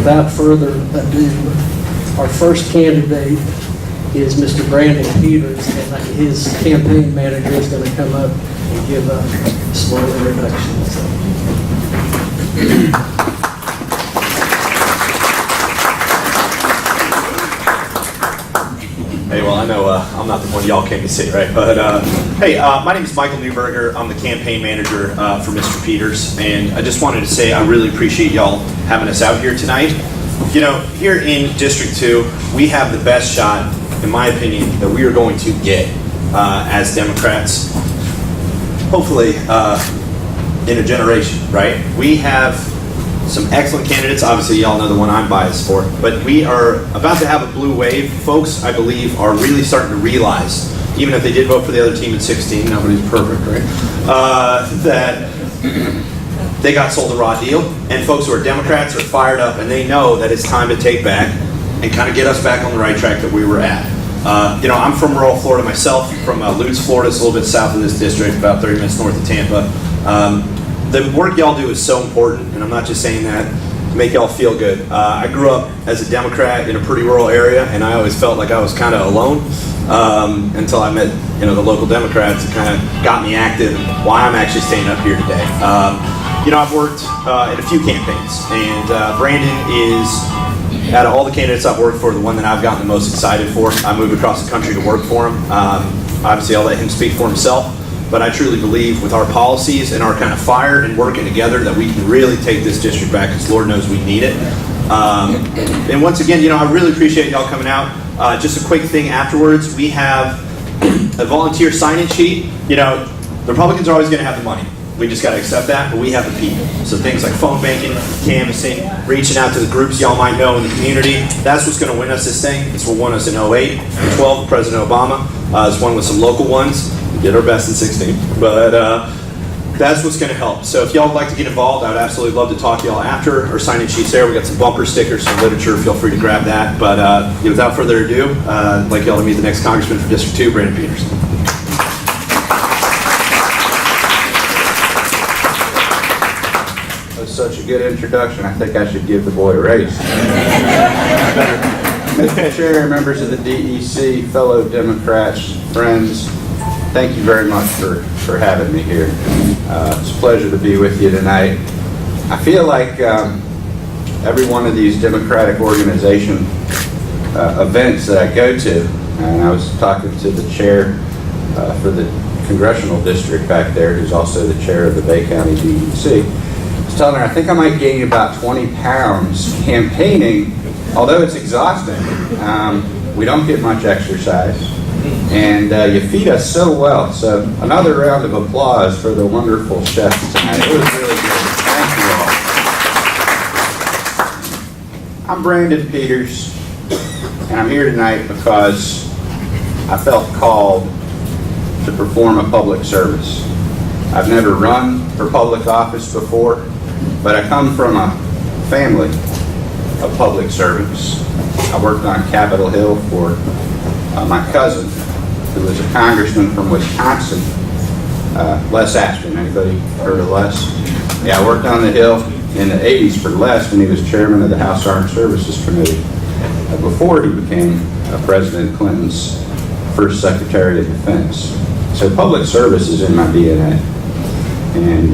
without further ado, our first candidate is Mr. Brandon Peters, and his campaign manager is going to come up and give a small introduction. Hey, well, I know I'm not the one y'all came to see, right? But hey, my name is Michael Newberger. I'm the campaign manager for Mr. Peters, and I just wanted to say I really appreciate y'all having us out here tonight. You know, here in District 2, we have the best shot, in my opinion, that we are going to get as Democrats, hopefully in a generation, right? We have some excellent candidates. Obviously, y'all know the one I'm biased for, but we are about to have a blue wave. Folks, I believe, are really starting to realize, even if they did vote for the other team at 16, nobody's perfect, right? That they got sold a raw deal, and folks who are Democrats are fired up, and they know that it's time to take back and kind of get us back on the right track that we were at. You know, I'm from rural Florida myself, from Lutz, Florida. It's a little bit south of this district, about 30 minutes north of Tampa. The work y'all do is so important, and I'm not just saying that to make y'all feel good. I grew up as a Democrat in a pretty rural area, and I always felt like I was kind of alone until I met, you know, the local Democrats. It kind of got me active, and why I'm actually staying up here today. You know, I've worked in a few campaigns, and Brandon is, out of all the candidates I've worked for, the one that I've gotten the most excited for. I moved across the country to work for him. Obviously, I'll let him speak for himself, but I truly believe with our policies and our kind of fire and working together that we can really take this district back, because Lord knows we need it. And once again, you know, I really appreciate y'all coming out. Just a quick thing afterwards, we have a volunteer sign-in sheet. You know, the Republicans are always going to have the money. We just got to accept that, but we have the people. So things like phone banking, canvassing, reaching out to the groups y'all might know in the community. That's what's going to win us this thing. It's what won us in 08, in 12, President Obama. It's one with some local ones. We did our best in 16. But that's what's going to help. So if y'all would like to get involved, I would absolutely love to talk to y'all after. Our sign-in sheets there. We got some bumper stickers, some literature. Feel free to grab that. But without further ado, I'd like y'all to meet the next congressman for District 2, Brandon Peters. Such a good introduction. I think I should give the boy a raise. Mr. Chair, members of the DEC, fellow Democrats, friends, thank you very much for having me here. It's a pleasure to be with you tonight. I feel like every one of these Democratic organization events that I go to, and I was talking to the chair for the congressional district back there, who's also the chair of the Bay County DEC, telling her I think I might gain about 20 pounds campaigning, although it's exhausting. We don't get much exercise, and you feed us so well. So another round of applause for the wonderful chefs tonight. It was really good. Thank you all. I'm Brandon Peters, and I'm here tonight because I felt called to perform a public service. I've never run for public office before, but I come from a family of public servants. I worked on Capitol Hill for my cousin, who was a congressman from Wisconsin, Les Aspin. Anybody heard of Les? Yeah, I worked on the Hill in the 80s for Les when he was chairman of the House Armed Services Committee, before he became President Clinton's first Secretary of Defense. So public service is in my DNA. And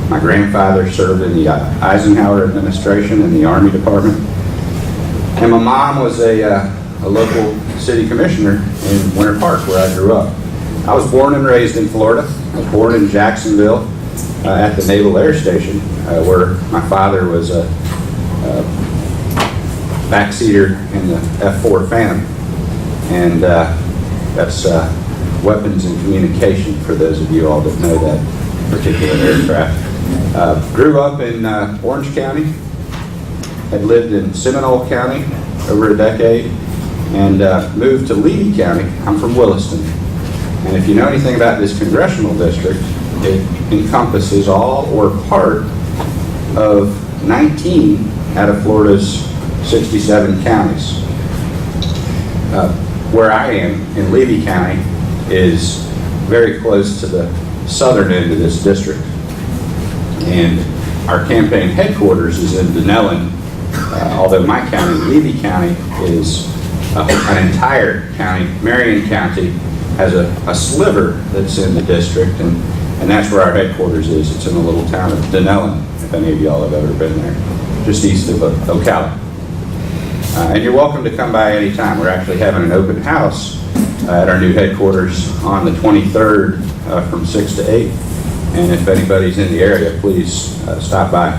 my grandfather served in the Eisenhower administration in the Army Department. And my mom was a local city commissioner in Winter Park, where I grew up. I was born and raised in Florida. I was born in Jacksonville at the Naval Air Station, where my father was a backseater in the F-4 Phantom. And that's weapons and communication, for those of you all that know that particular aircraft. Grew up in Orange County, had lived in Seminole County over a decade, and moved to Levy County. I'm from Williston. And if you know anything about this congressional district, it encompasses all or part of 19 out of Florida's 67 counties. Where I am in Levy County is very close to the southern end of this district. And our campaign headquarters is in Dunellen, although my county, Levy County, is an entire county. Marion County has a sliver that's in the district, and that's where our headquarters is. It's in the little town of Dunellen, if any of y'all have ever been there, just east of Ocala. And you're welcome to come by anytime. We're actually having an open house at our new headquarters on the 23rd from 6 to 8. And if anybody's in the area, please stop by.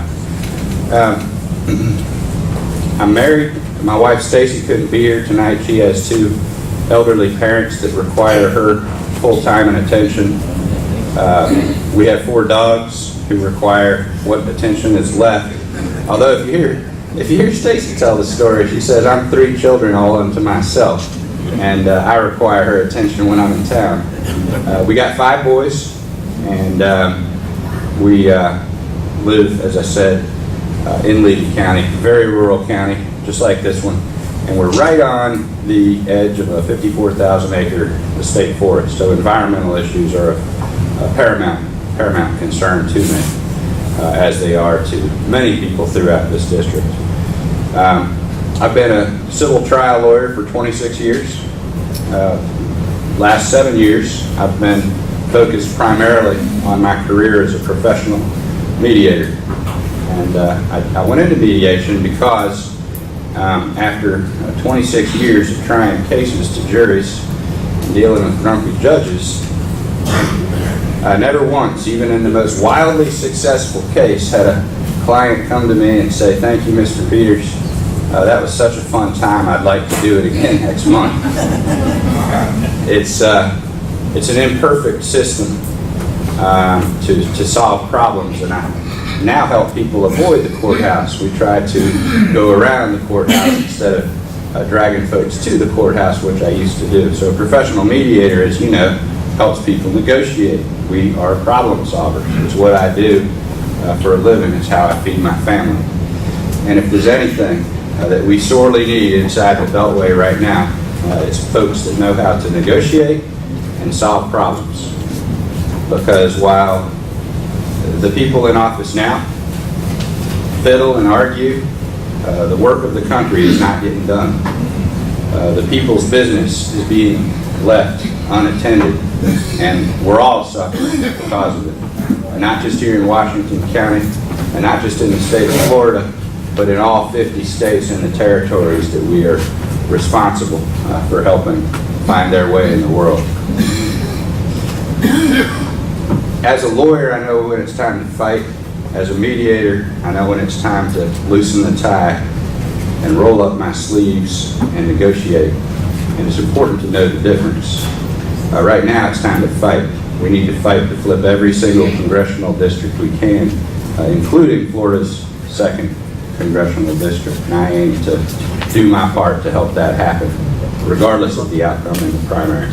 I'm married. My wife Stacy couldn't be here tonight. She has 2 elderly parents that require her full time and attention. We have 4 dogs who require what attention is left. Although if you hear Stacy tell the story, she says, I'm 3 children all unto myself, and I require her attention when I'm in town. We got 5 boys, and we live, as I said, in Levy County, very rural county, just like this one. And we're right on the edge of a 54,000 acre state forest, so environmental issues are a paramount concern to me, as they are to many people throughout this district. I've been a civil trial lawyer for 26 years. Last 7 years, I've been focused primarily on my career as a professional mediator. And I went into mediation because after 26 years of trying cases to juries and dealing with grumpy judges, I never once, even in the most wildly successful case, had a client come to me and say, thank you, Mr. Peters. That was such a fun time. I'd like to do it again next month. It's an imperfect system to solve problems, and I now help people avoid the courthouse. We try to go around the courthouse instead of dragging folks to the courthouse, which I used to do. So a professional mediator, as you know, helps people negotiate. We are problem solvers. It's what I do for a living. It's how I feed my family. And if there's anything that we sorely need inside the Beltway right now, it's folks that know how to negotiate and solve problems. Because while the people in office now fiddle and argue, the work of the country is not getting done. The people's business is being left unattended, and we're all suffering because of it. Not just here in Washington County, and not just in the state of Florida, but in all 50 states and the territories that we are responsible for helping find their way in the world. As a lawyer, I know when it's time to fight. As a mediator, I know when it's time to loosen the tie and roll up my sleeves and negotiate. And it's important to know the difference. Right now, it's time to fight. We need to fight to flip every single congressional district we can, including Florida's 2nd congressional district. And I aim to do my part to help that happen, regardless of the outcome in the primary.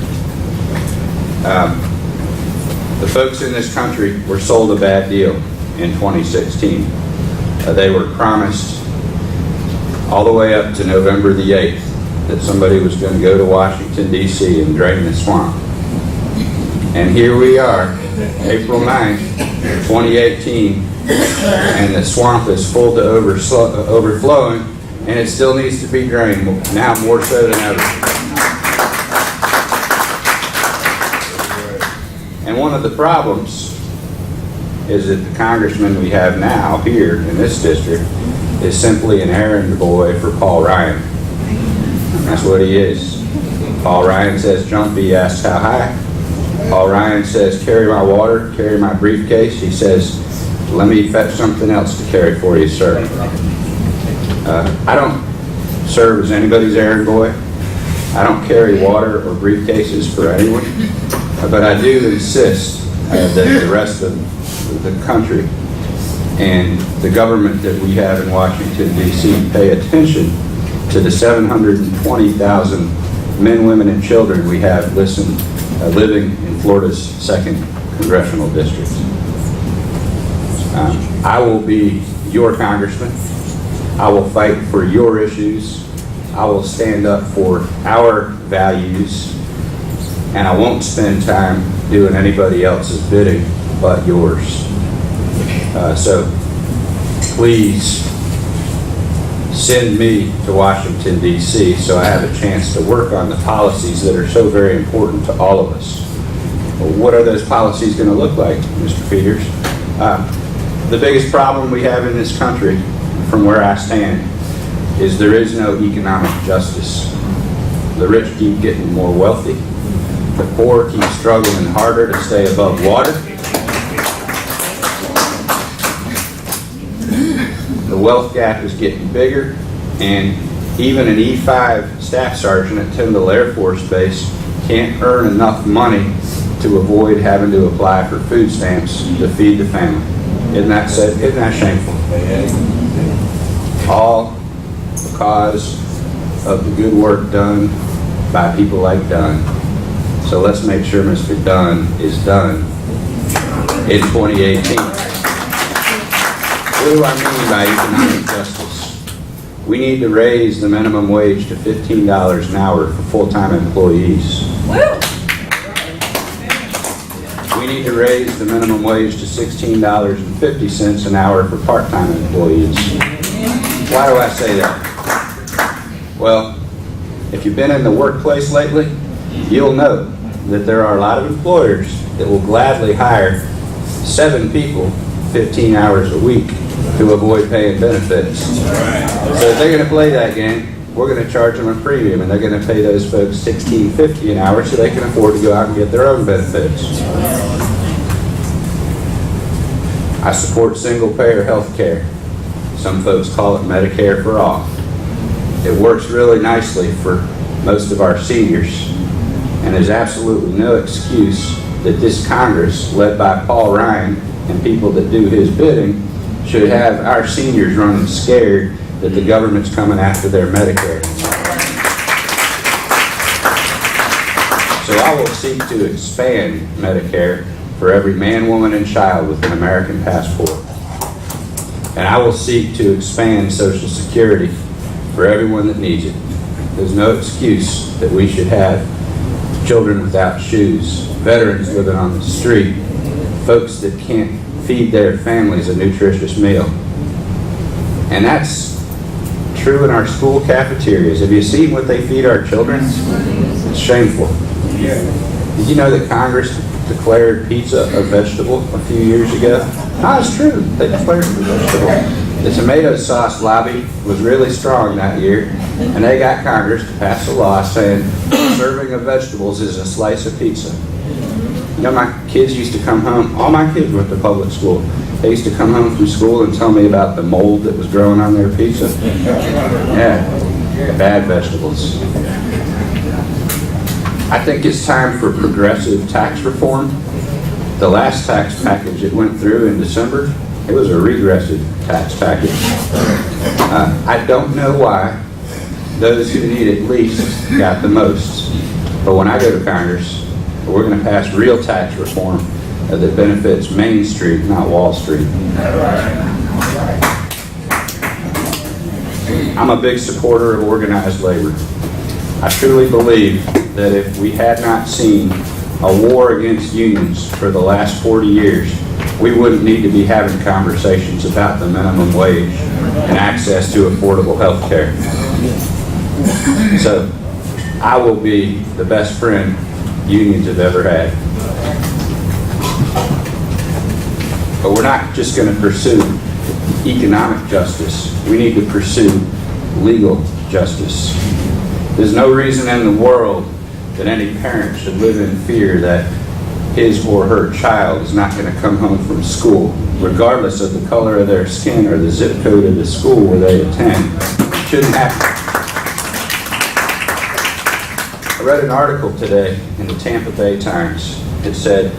The folks in this country were sold a bad deal in 2016. They were promised all the way up to November the 8th that somebody was going to go to Washington, D.C. and drain the swamp. And here we are, April 9th, 2018, and the swamp is full to overflowing, and it still needs to be drained, now more so than ever. And one of the problems is that the congressman we have now here in this district is simply an errand boy for Paul Ryan. That's what he is. Paul Ryan says jump, he asks how high. Paul Ryan says carry my water, carry my briefcase. He says let me fetch something else to carry for you, sir. I don't serve as anybody's errand boy. I don't carry water or briefcases for anyone. But I do insist that the rest of the country and the government that we have in Washington, D.C. pay attention to the 720,000 men, women, and children we have living in Florida's 2nd congressional district. I will be your congressman. I will fight for your issues. I will stand up for our values. And I won't spend time doing anybody else's bidding but yours. So please send me to Washington, D.C., so I have a chance to work on the policies that are so very important to all of us. Well, what are those policies going to look like, Mr. Peters? The biggest problem we have in this country, from where I stand, is there is no economic justice. The rich keep getting more wealthy. The poor keep struggling harder to stay above water. The wealth gap is getting bigger, and even an E5 staff sergeant at Tyndall Air Force Base can't earn enough money to avoid having to apply for food stamps to feed the family. Isn't that shameful? All because of the good work done by people like Dunn. So let's make sure Mr. Dunn is done in 2018. What do I mean by economic justice? We need to raise the minimum wage to $15 an hour for full-time employees. We need to raise the minimum wage to $16.50 an hour for part-time employees. Why do I say that? Well, if you've been in the workplace lately, you'll know that there are a lot of employers that will gladly hire 7 people 15 hours a week to avoid paying benefits. So if they're going to play that game, we're going to charge them a premium, and they're going to pay those folks $16.50 an hour so they can afford to go out and get their own benefits. I support single-payer health care. Some folks call it Medicare for all. It works really nicely for most of our seniors, and there's absolutely no excuse that this Congress, led by Paul Ryan and people that do his bidding, should have our seniors running scared that the government's coming after their Medicare. So I will seek to expand Medicare for every man, woman, and child with an American passport. And I will seek to expand Social Security for everyone that needs it. There's no excuse that we should have children without shoes, veterans living on the street, folks that can't feed their families a nutritious meal. And that's true in our school cafeterias. Have you seen what they feed our children? It's shameful. Did you know that Congress declared pizza a vegetable a few years ago? No, it's true. They declared it a vegetable. The tomato sauce lobby was really strong that year, and they got Congress to pass a law saying serving of vegetables is a slice of pizza. You know, my kids used to come home, all my kids went to public school. They used to come home from school and tell me about the mold that was growing on their pizza. Yeah, bad vegetables. I think it's time for progressive tax reform. The last tax package that went through in December, it was a regressive tax package. I don't know why those who need it least got the most. But when I go to Congress, we're going to pass real tax reform that benefits Main Street, not Wall Street. I'm a big supporter of organized labor. I truly believe that if we had not seen a war against unions for the last 40 years, we wouldn't need to be having conversations about the minimum wage and access to affordable health care. So I will be the best friend unions have ever had. But we're not just going to pursue economic justice. We need to pursue legal justice. There's no reason in the world that any parent should live in fear that his or her child is not going to come home from school, regardless of the color of their skin or the zip code of the school where they attend. It shouldn't happen. I read an article today in the Tampa Bay Times. It said,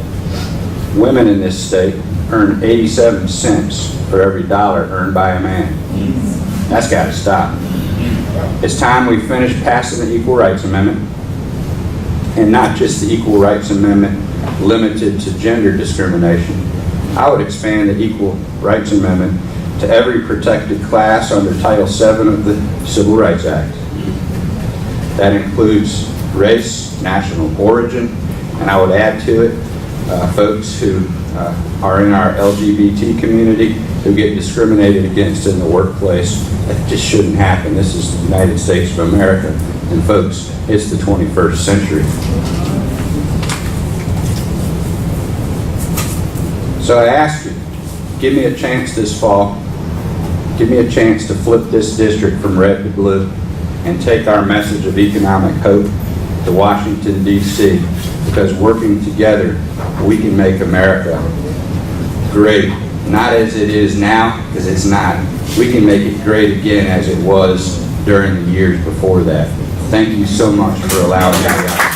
women in this state earn 87 cents for every dollar earned by a man. That's got to stop. It's time we finish passing the Equal Rights Amendment, and not just the Equal Rights Amendment limited to gender discrimination. I would expand the Equal Rights Amendment to every protected class under Title VII of the Civil Rights Act. That includes race, national origin, and I would add to it folks who are in our LGBT community who get discriminated against in the workplace. That just shouldn't happen. This is the United States of America, and folks, it's the 21st century. So I ask you, give me a chance this fall. Give me a chance to flip this district from red to blue and take our message of economic hope to Washington, D.C., because working together, we can make America great. Not as it is now, because it's not. We can make it great again as it was during the years before that. Thank you so much for allowing me to